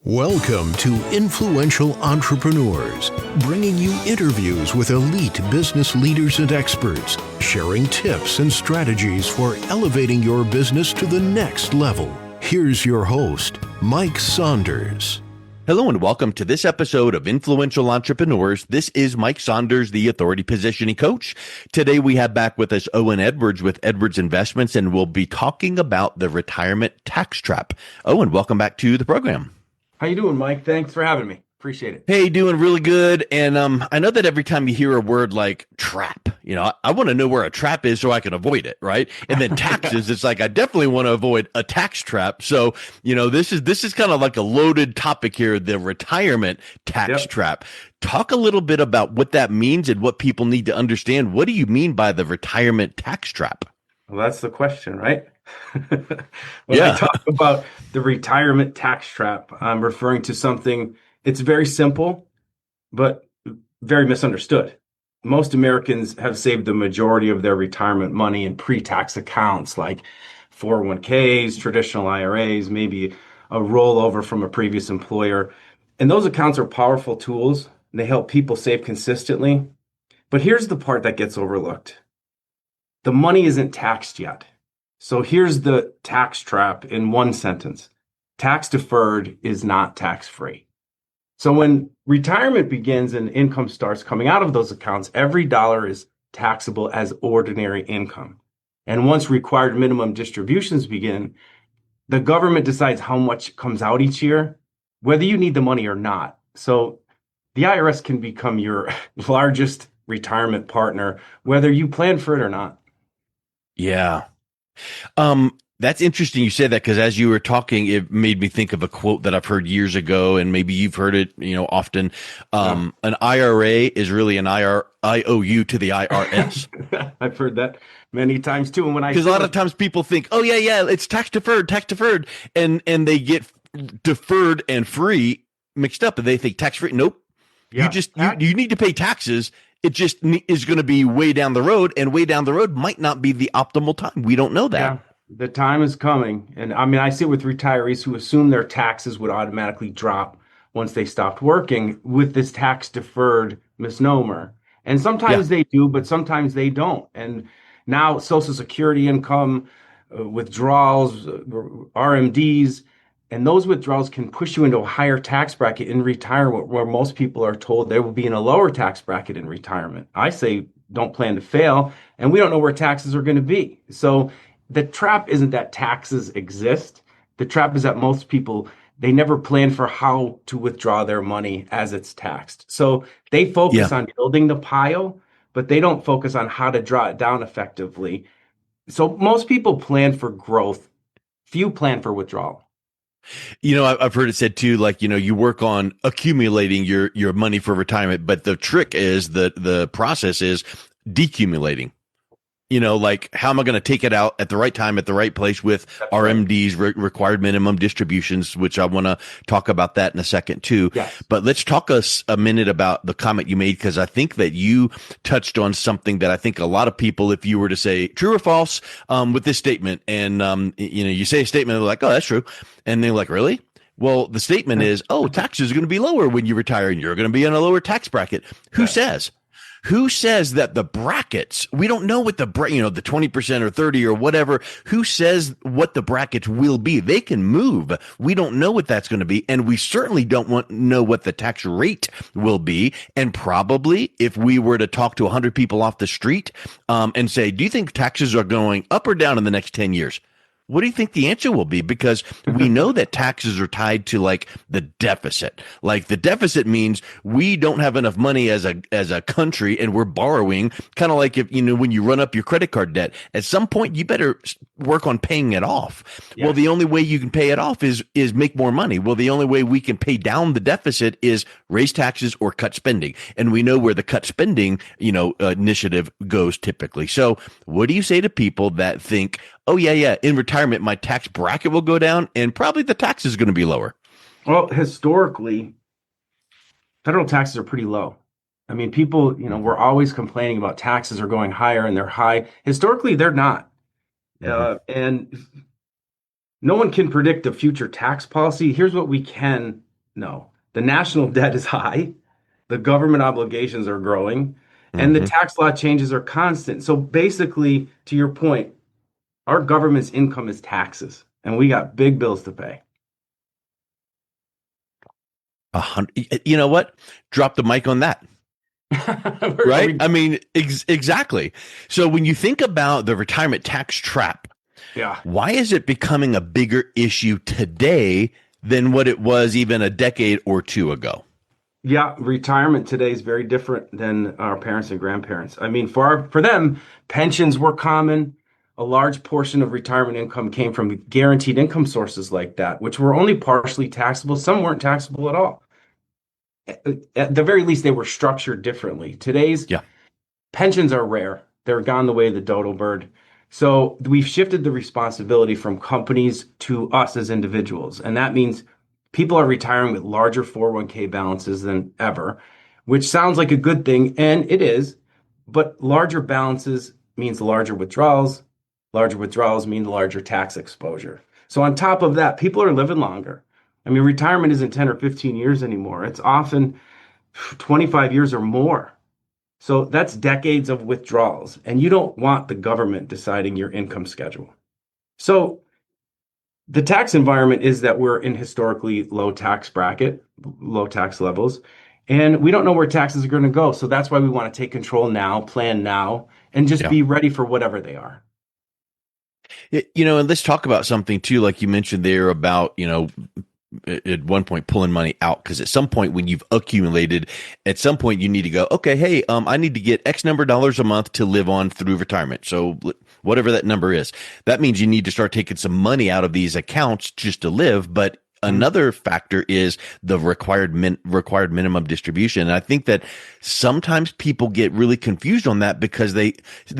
Welcome to Influential Entrepreneurs, bringing you interviews with elite business leaders and experts, sharing tips and strategies for elevating your business to the next level. Here's your host, Mike Saunders. Hello and welcome to this episode of Influential Entrepreneurs. This is Mike Saunders, the Authority Positioning Coach. Today we have back with us Owen Edwards with Edwards Investments, and we'll be talking about the retirement tax trap. Owen, welcome back to the program. How you doing, Mike? Thanks for having me. Appreciate it. Hey, doing really good. And I know that every time you hear a word like trap, I want to know where a trap is so I can avoid it, right? And then taxes, it's like I definitely want to avoid a tax trap. So, this is kind of like a loaded topic here, the retirement tax trap. Talk a little bit about what that means and what people need to understand. What do you mean by the retirement tax trap? Well, that's the question, right? I talk about the retirement tax trap, I'm referring to something, it's very simple, but very misunderstood. Most Americans have saved the majority of their retirement money in pre-tax accounts like 401ks, traditional IRAs, maybe a rollover from a previous employer. And those accounts are powerful tools. They help people save consistently. But here's the part that gets overlooked. The money isn't taxed yet. So here's the tax trap in one sentence. Tax deferred is not tax free. So when retirement begins and income starts coming out of those accounts, every dollar is taxable as ordinary income. And once required minimum distributions begin, the government decides how much comes out each year, whether you need the money or not. So the IRS can become your largest retirement partner, whether you plan for it or not. Yeah. That's interesting you said that, because as you were talking, it made me think of a quote that I've heard years ago, and maybe you've heard it, often. An IRA is really an IOU to the IRS. I've heard that many times too. And because a lot of times people think, oh yeah, it's tax deferred, and they get deferred and free mixed up, and they think tax free. Nope. Yeah. You need to pay taxes. It just is going to be way down the road, and way down the road might not be the optimal time. We don't know that. Yeah, the time is coming. And I see it with retirees who assume their taxes would automatically drop once they stopped working with this tax deferred misnomer. And sometimes they do, but sometimes they don't. And now Social Security income, withdrawals, RMDs, and those withdrawals can push you into a higher tax bracket in retirement, where most people are told they will be in a lower tax bracket in retirement. I say don't plan to fail, and we don't know where taxes are going to be. So the trap isn't that taxes exist. The trap is that most people, they never plan for how to withdraw their money as it's taxed. So they focus on building the pile, but they don't focus on how to draw it down effectively. So most people plan for growth. Few plan for withdrawal. I've heard it said too, like, you work on accumulating your money for retirement, but the trick is the process is decumulating. Like, how am I going to take it out at the right time, at the right place with RMDs, required minimum distributions, which I want to talk about that in a second too. Yes. But let's talk a minute about the comment you made, because I think that you touched on something that I think a lot of people, if you were to say true or false with this statement, and you say a statement, they're like, oh, that's true. And they're like, really? Well, the statement is, oh, taxes are going to be lower when you retire and you're going to be in a lower tax bracket. Who says? Who says that the brackets, we don't know what the 20% or 30 or whatever, who says what the brackets will be? They can move. We don't know what that's going to be. And we certainly don't know what the tax rate will be. And probably if we were to talk to 100 people off the street and say, do you think taxes are going up or down in the next 10 years? What do you think the answer will be? Because we know that taxes are tied to like the deficit. Like the deficit means we don't have enough money as a country, and we're borrowing. Kind of like if when you run up your credit card debt, at some point you better work on paying it off. Yeah. Well, the only way you can pay it off is make more money. Well, the only way we can pay down the deficit is raise taxes or cut spending. And we know where the cut spending initiative goes typically. So what do you say to people that think, oh, yeah, in retirement, my tax bracket will go down and probably the tax is going to be lower? Well, historically, federal taxes are pretty low. I mean, people, we're always complaining about taxes are going higher, and they're high. Historically, they're not. And no one can predict the future tax policy. Here's what we can No. The national debt is high, the government obligations are growing, and the Hmm. tax law changes are constant. So basically, to your point, our government's income is taxes, and we got big bills to pay. You know what? Drop the mic on that. Are Right? we? I mean, exactly. So when you think about the retirement tax trap, Yeah. why is it becoming a bigger issue today than what it was even a decade or two ago? Yeah, retirement today is very different than our parents and grandparents. I mean, for them, pensions were common. A large portion of retirement income came from guaranteed income sources like that, which were only partially taxable. Some weren't taxable at all. At the very least, they were structured differently. Today's Yeah. pensions are rare. They're gone the way of the dodo bird. So we've shifted the responsibility from companies to us as individuals. And that means people are retiring with larger 401k balances than ever, which sounds like a good thing, and it is. But larger balances means larger withdrawals. Larger withdrawals mean larger tax exposure. So on top of that, people are living longer. I mean, retirement isn't 10 or 15 years anymore. It's often 25 years or more. So that's decades of withdrawals, and you don't want the government deciding your income schedule. So the tax environment is that we're in historically low tax bracket, low tax levels, and we don't know where taxes are going to go. So that's why we want to take control now, plan now, and just Yeah. be ready for whatever they are. And let's talk about something too, like you mentioned there about, at one point pulling money out, because at some point when you've accumulated, at some point you need to go, okay, hey, I need to get X number of dollars a month to live on through retirement. So whatever that number is, that means you need to start taking some money out of these accounts just to live. But another factor is the required minimum distribution. And I think that sometimes people get really confused on that because they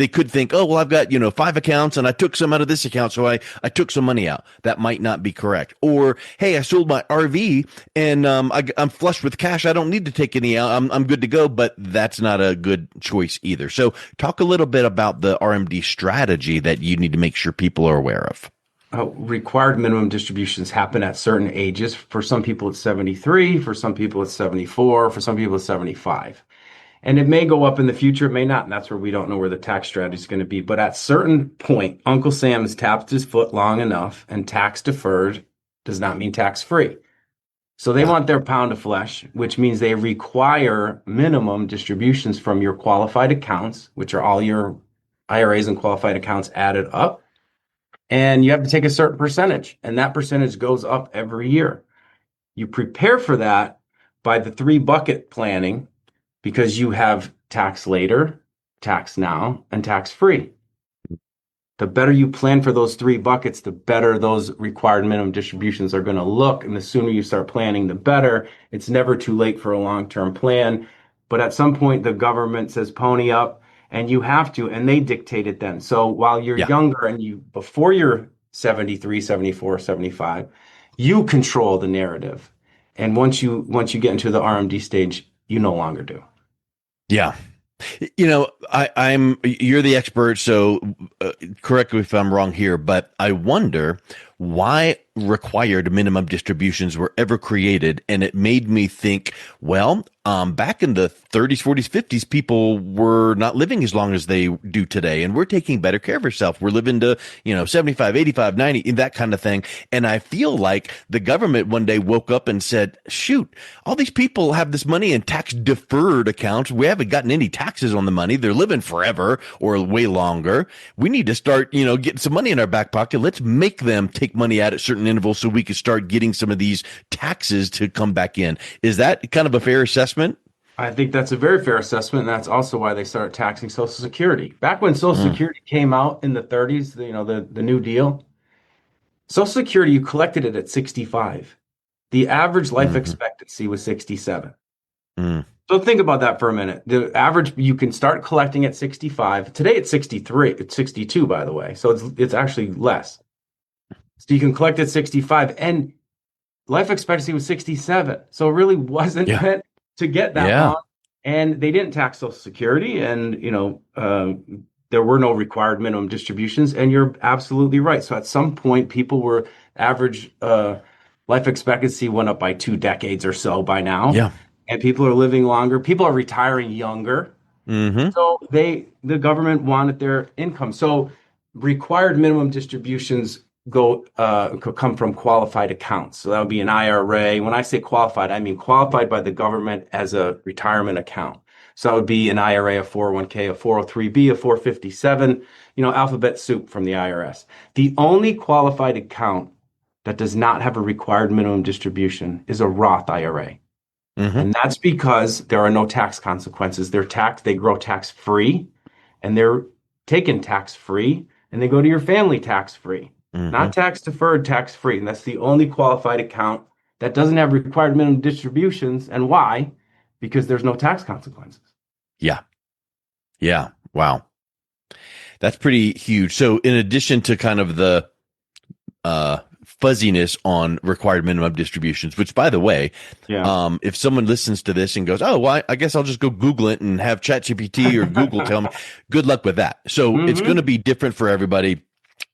could think, oh, well, I've got, 5 accounts and I took some out of this account. So I took some money out. That might not be correct. Or, hey, I sold my RV and I'm flush with cash. I don't need to take any out. I'm good to go. But that's not a good choice either. So talk a little bit about the RMD strategy that you need to make sure people are aware of. Required minimum distributions happen at certain ages. For some people, it's 73. For some people, it's 74. For some people, it's 75. And it may go up in the future, it may not. And that's where we don't know where the tax strategy is going to be. But at certain point, Uncle Sam has tapped his foot long enough, and tax deferred does not mean tax free. So they Yeah. want their pound of flesh, which means they require minimum distributions from your qualified accounts, which are all your IRAs and qualified accounts added up. And you have to take a certain percentage, and that percentage goes up every year. You prepare for that by the 3 bucket planning, because you have tax later, tax now, and tax free. The better you plan for those 3 buckets, the better those required minimum distributions are going to look. And the sooner you start planning, the better. It's never too late for a long-term plan. But at some point, the government says pony up, and you have to, and they dictate it then. So while you're Yeah. younger and before you're 73, 74, 75, you control the narrative. And once you get into the RMD stage, you no longer do. Yeah. You're the expert, so correct me if I'm wrong here, but I wonder why required minimum distributions were ever created. And it made me think, well, back in the 30s, 40s, 50s, people were not living as long as they do today. And we're taking better care of ourselves. We're living to, 75, 85, 90, that kind of thing. And I feel like the government one day woke up and said, shoot, all these people have this money in tax deferred accounts. We haven't gotten any taxes on the money. They're living forever or way longer. We need to start, getting some money in our back pocket. Let's make them take money out at certain intervals so we can start getting some of these taxes to come back in. Is that kind of a fair assessment? I think that's a very fair assessment, and that's also why they started taxing Social Security. Back when Social Security came out in the 30s, the New Deal, Social Security, you collected it at 65. The average life Mm-hmm. expectancy was 67. Mm. So think about that for a minute. The average, you can start collecting at 65. Today it's 63. It's 62, by the way. So it's actually less. So you can collect at 65, and life expectancy was 67. So it really wasn't Yeah. meant to get that Yeah. long. And they didn't tax Social Security, and there were no required minimum distributions. And you're absolutely right. So at some point, people were average Life expectancy went up by 2 decades or so by now, Yeah. and people are living longer. People are retiring younger. Mm-hmm. So the government wanted their income. So required minimum distributions could come from qualified accounts. So that would be an IRA. When I say qualified, I mean qualified by the government as a retirement account. So that would be an IRA, a 401k, a 403b, a 457, alphabet soup from the IRS. The only qualified account that does not have a required minimum distribution is a Roth IRA. Mm-hmm. And that's because there are no tax consequences. They grow tax free, and they're taken tax free, and they go to your family tax free, Mm-hmm. not tax deferred, tax free. And that's the only qualified account that doesn't have required minimum distributions. And why? Because there's no tax consequences. Yeah. Yeah. Wow. That's pretty huge. So in addition to kind of the fuzziness on required minimum distributions, which by the way, Yeah. if someone listens to this and goes, oh, well, I guess I'll just go Google it and have ChatGPT or Google tell me, good luck with that. So it's going to be different for everybody.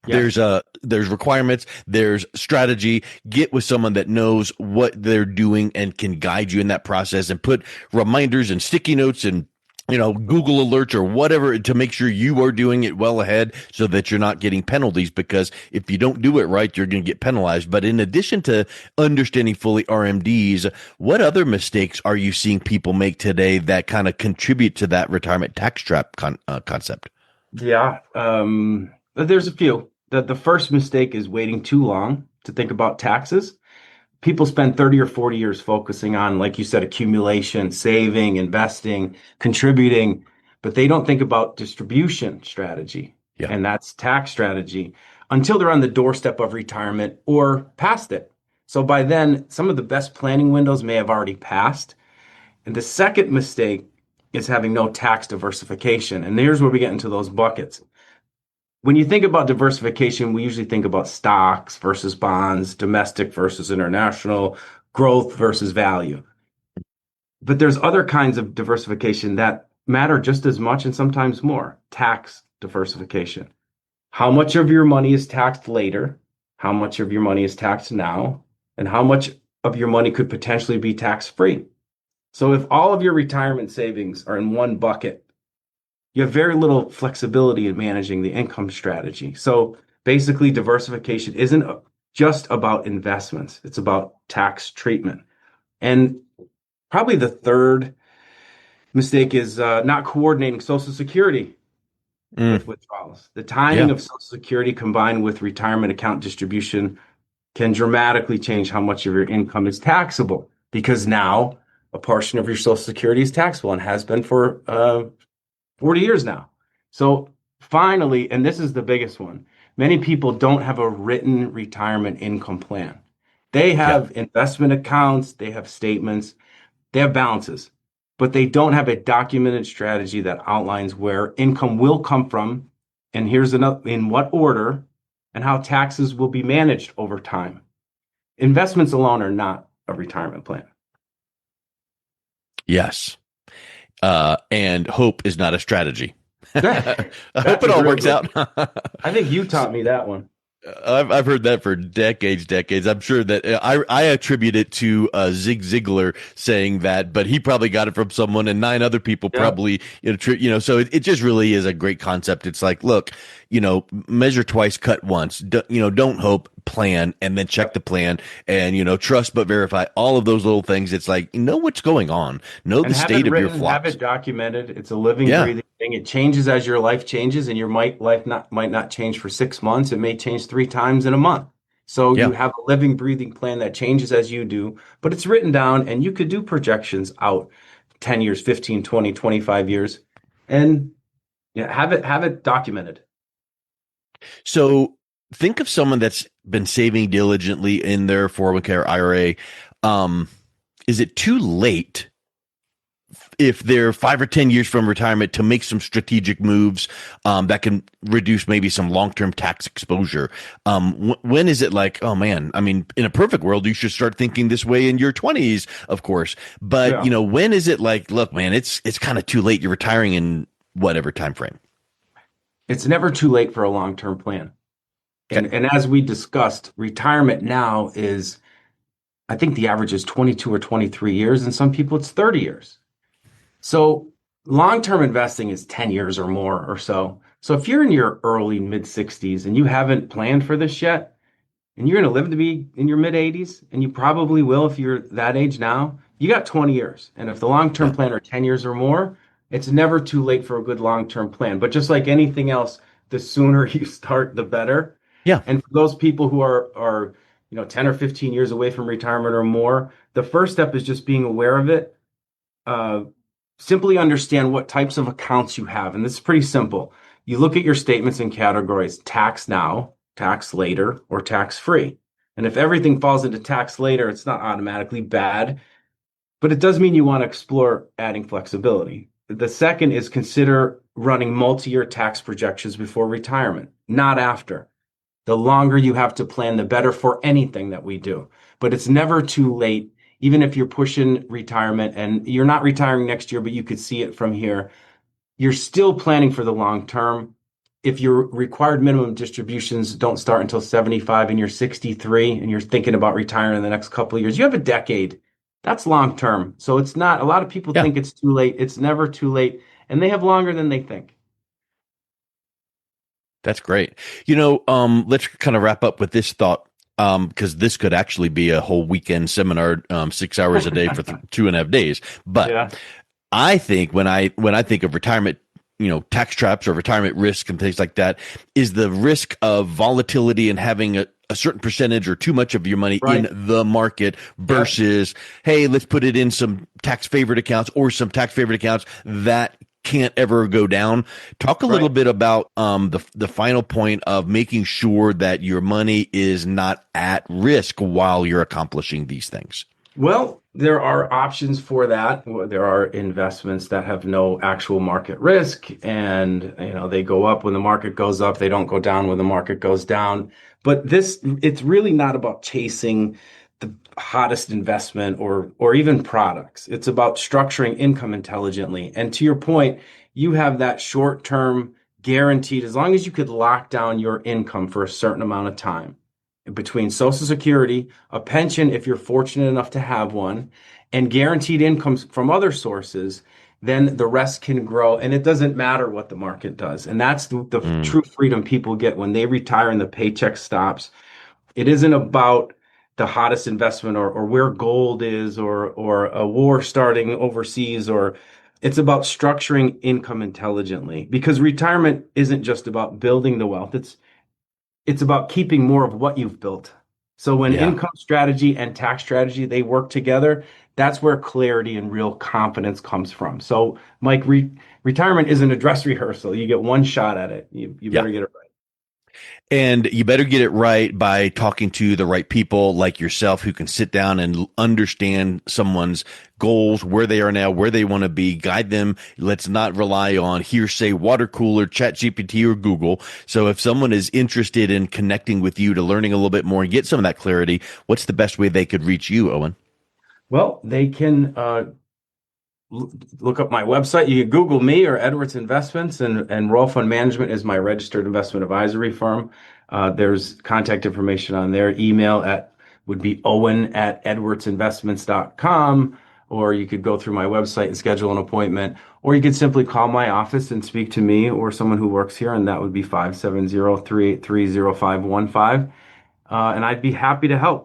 Yes. There's requirements, there's strategy. Get with someone that knows what they're doing and can guide you in that process, and put reminders and sticky notes and Google alerts or whatever to make sure you are doing it well ahead, so that you're not getting penalties, because if you don't do it right, you're going to get penalized. But in addition to understanding fully RMDs, what other mistakes are you seeing people make today that kind of contribute to that retirement tax trap concept? Yeah. There's a few. The first mistake is waiting too long to think about taxes. People spend 30 or 40 years focusing on, like you said, accumulation, saving, investing, contributing, but they don't think about distribution strategy. Yeah. And that's tax strategy until they're on the doorstep of retirement or past it. So by then, some of the best planning windows may have already passed. And the second mistake is having no tax diversification. And here's where we get into those buckets. When you think about diversification, we usually think about stocks versus bonds, domestic versus international, growth versus value. But there's other kinds of diversification that matter just as much and sometimes more. Tax diversification. How much of your money is taxed later? How much of your money is taxed now? And how much of your money could potentially be tax-free? So if all of your retirement savings are in one bucket, you have very little flexibility in managing the income strategy. So basically, diversification isn't just about investments. It's about tax treatment. And probably the third mistake is not coordinating Social Security with withdrawals. The timing of Social Security combined with retirement account distribution can dramatically change how much of your income is taxable, because now a portion of your Social Security is taxable and has been for 40 years now. So finally, and this is the biggest one, many people don't have a written retirement income plan. They have investment accounts, they have statements, they have balances, but they don't have a documented strategy that outlines where income will come from, and here's another, in what order, and how taxes will be managed over time. Investments alone are not a retirement plan. Yes. And hope is not a strategy. I hope That's it a all real works good out. I think you taught me that one. I've heard that for decades. I'm sure that I attribute it to Zig Ziglar saying that, but he probably got it from someone, and 9 other people probably, so it just really is a great concept. It's like, look, measure twice, cut once. Don't hope, plan, and then check the plan, and trust but verify. All of those little things. It's like, know what's going on, know And the have state it of your written, have flocks. it documented. It's a living, Yeah. breathing thing. It changes as your life changes, and your life might not change for 6 months. It may change 3 times in a month. So Yeah. you have a living, breathing plan that changes as you do, but it's written down, and you could do projections out 10 years, 15, 20, 25 years, and have it documented. So think of someone that's been saving diligently in their 401k or IRA. Is it too late if they're 5 or 10 years from retirement to make some strategic moves that can reduce maybe some long-term tax exposure? When is it like, oh man, I mean, in a perfect world, you should start thinking this way in your 20s, of course. But when is it like, look, man, it's kind of too late. You're retiring in whatever time frame. It's never too late for a long-term plan. And as we discussed, retirement now is I think the average is 22 or 23 years, and some people it's 30 years. So long-term investing is 10 years or more or so. So if you're in your early mid 60s and you haven't planned for this yet, and you're going to live to be in your mid 80s, and you probably will if you're that age now, you got 20 years. And if the long-term plan are 10 years or more, it's never too late for a good long-term plan. But just like anything else, the sooner you start, the better. Yeah. And for those people who are 10 or 15 years away from retirement or more, the first step is just being aware of it. Simply understand what types of accounts you have. And this is pretty simple. You look at your statements and categories: tax now, tax later, or tax free. And if everything falls into tax later, it's not automatically bad, but it does mean you want to explore adding flexibility. The second is consider running multi-year tax projections before retirement, not after. The longer you have to plan, the better for anything that we do. But it's never too late, even if you're pushing retirement and you're not retiring next year, but you could see it from here. You're still planning for the long term. If your required minimum distributions don't start until 75 and you're 63 and you're thinking about retiring in the next couple of years, you have a decade. That's long term. So it's not, a lot of people think it's too late. It's never too late. And they have longer than they think. That's great. Let's kind of wrap up with this thought, because this could actually be a whole weekend seminar, 6 hours a day for 2.5 days. But I think when I think of retirement, tax traps or retirement risk and things like that, is the risk of volatility and having a certain percentage or too much of your money in the market versus, hey, let's put it in some tax favored accounts or some tax favored accounts that can't ever go down. Talk a little bit about the final point of making sure that your money is not at risk while you're accomplishing these things. Well, there are options for that. There are investments that have no actual market risk, and they go up when the market goes up. They don't go down when the market goes down. But it's really not about chasing the hottest investment or even products. It's about structuring income intelligently. And to your point, you have that short-term guaranteed, as long as you could lock down your income for a certain amount of time, between Social Security, a pension if you're fortunate enough to have one, and guaranteed incomes from other sources, then the rest can grow. And it doesn't matter what the market does. And that's the true freedom people get when they retire and the paycheck stops. It isn't about the hottest investment or where gold is or a war starting overseas, or it's about structuring income intelligently, because retirement isn't just about building the wealth. It's about keeping more of what you've built. So when income strategy and tax strategy, they work together, that's where clarity and real confidence comes from. So Mike, retirement isn't a dress rehearsal. You get one shot at it. You better get it right. And you better get it right by talking to the right people like yourself who can sit down and understand someone's goals, where they are now, where they want to be, guide them. Let's not rely on hearsay, water cooler, ChatGPT, or Google. So if someone is interested in connecting with you to learning a little bit more and get some of that clarity, what's the best way they could reach you, Owen? Well, they can look up my website. You can Google me or Edwards Investments, and Royal Fund Management is my registered investment advisory firm. There's contact information on there. Email would be owen@edwardsinvestments.com, or you could go through my website and schedule an appointment, or you could simply call my office and speak to me or someone who works here, and that would be 570-383-0515. And I'd be happy to help.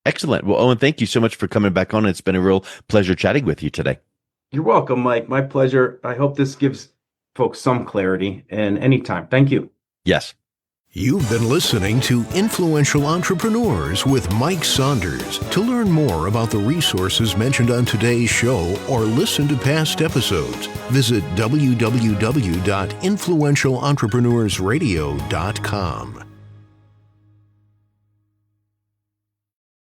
Excellent. Well, Owen, thank you so much for coming back on. It's been a real pleasure chatting with you today. You're welcome, Mike. My pleasure. I hope this gives folks some clarity, and anytime. Thank you. Yes. You've been listening to Influential Entrepreneurs with Mike Saunders. To learn more about the resources mentioned on today's show or listen to past episodes, visit www.influentialentrepreneursradio.com.